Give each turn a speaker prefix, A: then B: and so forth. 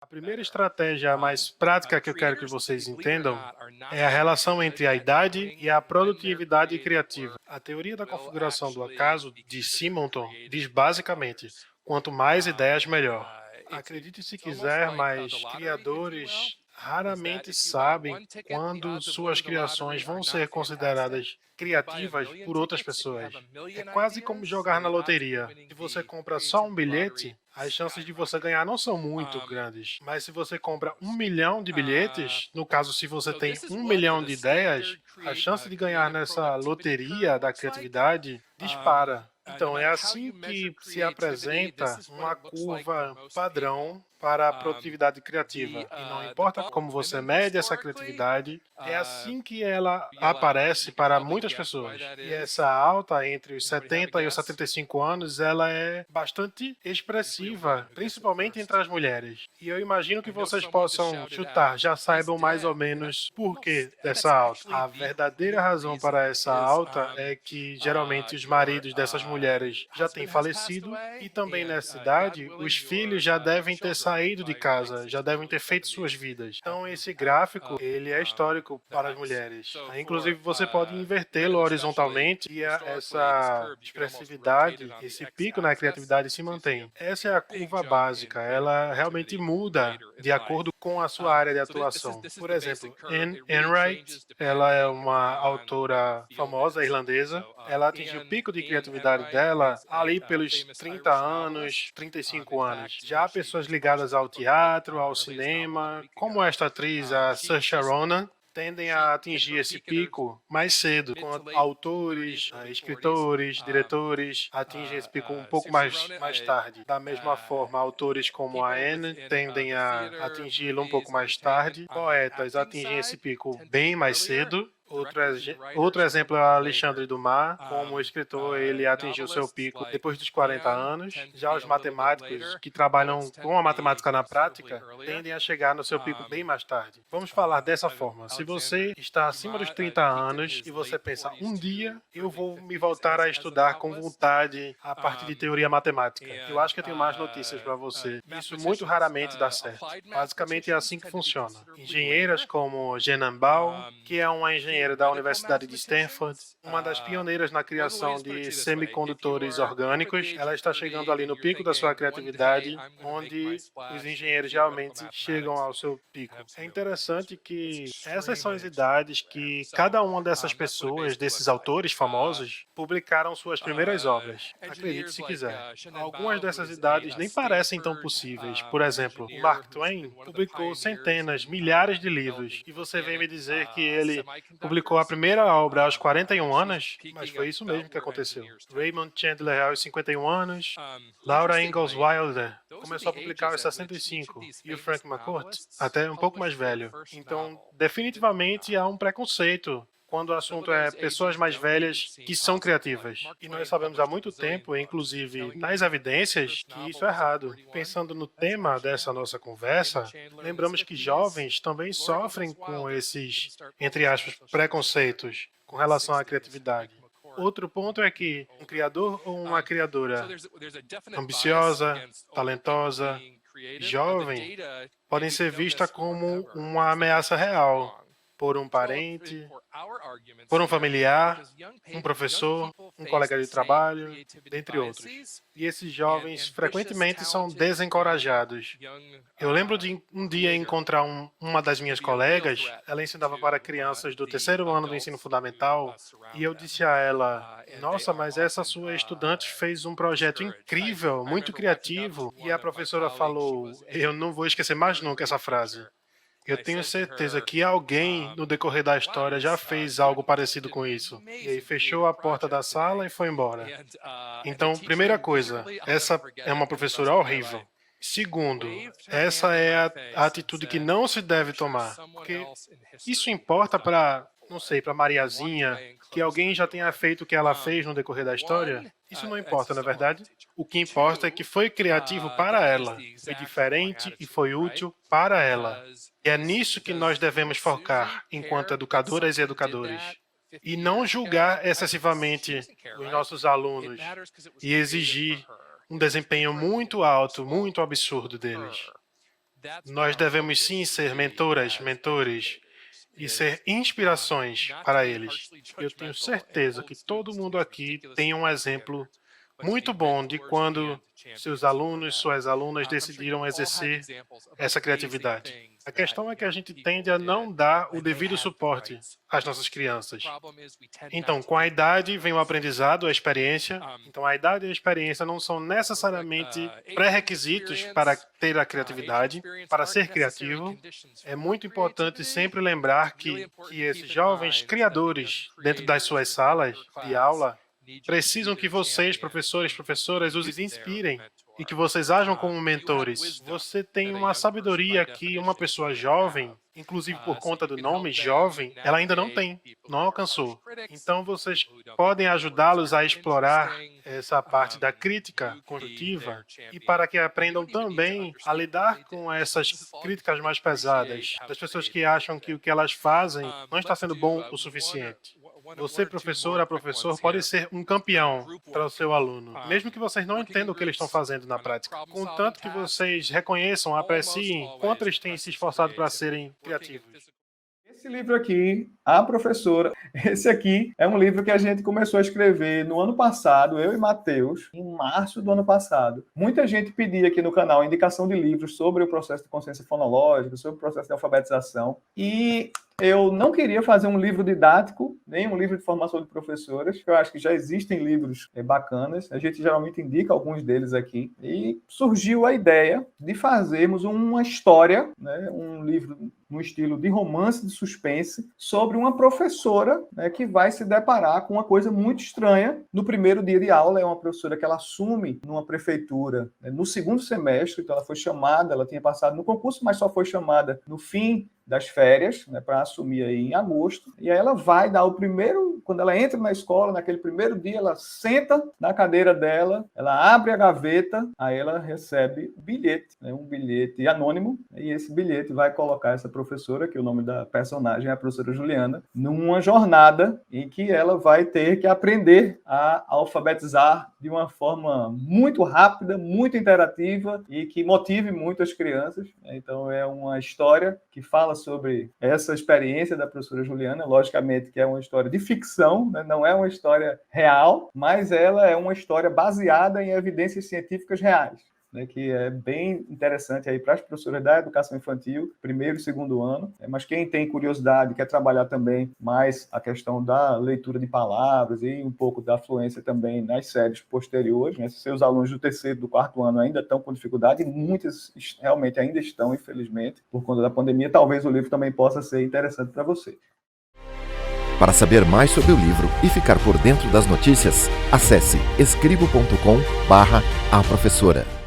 A: A primeira estratégia mais prática que eu quero que vocês entendam é a relação entre a idade e a produtividade criativa. A teoria da configuração do acaso de Simonton diz basicamente: quanto mais ideias, melhor. Acredite se quiser, mas criadores raramente sabem quando suas criações vão ser consideradas criativas por outras pessoas. É quase como jogar na loteria. Se você compra só um bilhete, as chances de você ganhar não são muito grandes. Mas se você compra 1 milhão de bilhetes, no caso, se você tem 1 milhão de ideias, a chance de ganhar nessa loteria da criatividade dispara. Então, é assim que se apresenta uma curva padrão para a produtividade criativa. E não importa como você mede essa criatividade, é assim que ela aparece para muitas pessoas. E essa alta entre os 70 e os 75 anos, ela é bastante expressiva, principalmente entre as mulheres. E eu imagino que vocês possam chutar, já saibam mais ou menos por que dessa alta. A verdadeira razão para essa alta é que geralmente os maridos dessas mulheres já têm falecido e também nessa idade os filhos já devem ter saído de casa, já devem ter feito suas vidas. Então esse gráfico, ele é histórico para as mulheres. Inclusive você pode invertê-lo horizontalmente e essa expressividade, esse pico na criatividade se mantém. Essa é a curva básica, ela realmente muda de acordo com a sua área de atuação. Por exemplo, Anne Enright, ela é uma autora famosa irlandesa. Ela atingiu o pico de criatividade dela ali pelos 30 anos, 35 anos. Já pessoas ligadas ao teatro, ao cinema, como esta atriz, a Saoirse Ronan, tendem a atingir esse pico mais cedo, quando autores, escritores, diretores atingem esse pico um pouco mais tarde. Da mesma forma, autores como a Anne tendem a atingi-lo um pouco mais tarde, poetas atingem esse pico bem mais cedo. Outro exemplo é Alexandre Dumas. Como escritor, ele atingiu seu pico depois dos 40 anos. Já os matemáticos que trabalham com a matemática na prática tendem a chegar no seu pico bem mais tarde. Vamos falar dessa forma. Se você está acima dos 30 anos e você pensa, um dia eu vou me voltar a estudar com vontade a partir de teoria matemática, eu acho que eu tenho mais notícias para você. Isso muito raramente dá certo. Basicamente é assim que funciona. Engenheiras como Jenan Ball, que é uma engenheira da Universidade de Stanford, uma das pioneiras na criação de semicondutores orgânicos, ela está chegando ali no pico da sua criatividade, onde os engenheiros realmente chegam ao seu pico. É interessante que essas são as idades que cada uma dessas pessoas, desses autores famosos, publicaram suas primeiras obras. Acredite se quiser. Algumas dessas idades nem parecem tão possíveis. Por exemplo, o Mark Twain publicou centenas, milhares de livros, e você vem me dizer que ele publicou a primeira obra aos 41 anos, mas foi isso mesmo que aconteceu. Raymond Chandler aos 51 anos, Laura Ingalls Wilder começou a publicar aos 65 e o Frank McCourt até um pouco mais velho. Então, definitivamente há um preconceito quando o assunto é pessoas mais velhas que são criativas. E nós sabemos há muito tempo, inclusive nas evidências, que isso é errado. Pensando no tema dessa nossa conversa, lembramos que jovens também sofrem com esses, entre aspas, preconceitos com relação à criatividade. Outro ponto é que um criador ou uma criadora ambiciosa, talentosa, jovem, podem ser vista como uma ameaça real por um parente, por um familiar, um professor, um colega de trabalho, dentre outros. E esses jovens frequentemente são desencorajados. Eu lembro de um dia encontrar uma das minhas colegas, ela ensinava para crianças do terceiro ano do ensino fundamental, e eu disse a ela, nossa, mas essa sua estudante fez um projeto incrível, muito criativo, e a professora falou, eu não vou esquecer mais nunca essa frase. Eu tenho certeza que alguém, no decorrer da história, já fez algo parecido com isso. E aí fechou a porta da sala e foi embora. Então, primeira coisa, essa é uma professora horrível. Segundo, essa é a atitude que não se deve tomar, porque isso importa para, não sei, para Mariazinha, que alguém já tenha feito o que ela fez no decorrer da história? Isso não importa, na verdade. O que importa é que foi criativo para ela, foi diferente e foi útil para ela. E é nisso que nós devemos focar enquanto educadoras e educadores. E não julgar excessivamente os nossos alunos e exigir um desempenho muito alto, muito absurdo deles. Nós devemos sim ser mentoras, mentores e ser inspirações para eles. Eu tenho certeza que todo mundo aqui tem um exemplo muito bom de quando seus alunos, suas alunas decidiram exercer essa criatividade. A questão é que a gente tende a não dar o devido suporte às nossas crianças. Então, com a idade vem o aprendizado, a experiência. Então, a idade e a experiência não são necessariamente pré-requisitos para ter a criatividade, para ser criativo. É muito importante sempre lembrar que esses jovens criadores dentro das suas salas de aula precisam que vocês, professores, professoras, os inspirem e que vocês ajam como mentores. Você tem uma sabedoria que uma pessoa jovem, inclusive por conta do nome jovem, ela ainda não tem, não alcançou. Então, vocês podem ajudá-los a explorar essa parte da crítica construtiva e para que aprendam também a lidar com essas críticas mais pesadas, das pessoas que acham que o que elas fazem não está sendo bom o suficiente. Você, professora, professor, pode ser um campeão para o seu aluno, mesmo que vocês não entendam o que eles estão fazendo na prática. Contanto que vocês reconheçam, apreciem quanto eles têm se esforçado para serem criativos.
B: Esse livro aqui, A Professora, esse aqui é um livro que a gente começou a escrever no ano passado, eu e Matheus, em março do ano passado. Muita gente pedia aqui no canal indicação de livros sobre o processo de consciência fonológica, sobre o processo de alfabetização, e eu não queria fazer um livro didático, nem um livro de formação de professoras, porque eu acho que já existem livros bacanas, a gente geralmente indica alguns deles aqui, e surgiu a ideia de fazermos uma história, né, um livro no estilo de romance de suspense, sobre uma professora, né, que vai se deparar com uma coisa muito estranha no primeiro dia de aula. É uma professora que ela assume numa prefeitura, né, no segundo semestre, então ela foi chamada, ela tinha passado no concurso, mas só foi chamada no fim das férias, né, para assumir aí em agosto, e aí ela vai dar o primeiro, quando ela entra na escola, naquele primeiro dia, ela senta na cadeira dela, ela abre a gaveta, aí ela recebe um bilhete, né, um bilhete anônimo, e esse bilhete vai colocar essa professora, que o nome da personagem é a professora Juliana, numa jornada em que ela vai ter que aprender a alfabetizar de uma forma muito rápida, muito interativa e que motive muito as crianças. Então é uma história que fala sobre essa experiência da professora Juliana, logicamente que é uma história de ficção, né? Não é uma história real, mas ela é uma história baseada em evidências científicas reais, né, que é bem interessante aí para as professoras da educação infantil, primeiro e segundo ano, mas quem tem curiosidade, quer trabalhar também mais a questão da leitura de palavras e um pouco da fluência também nas séries posteriores, né, seus alunos do terceiro e do quarto ano ainda estão com dificuldade, e muitas realmente ainda estão, infelizmente, por conta da pandemia, talvez o livro também possa ser interessante para você.
C: Para saber mais sobre o livro e ficar por dentro das notícias, acesse escribo.com/aprofessora.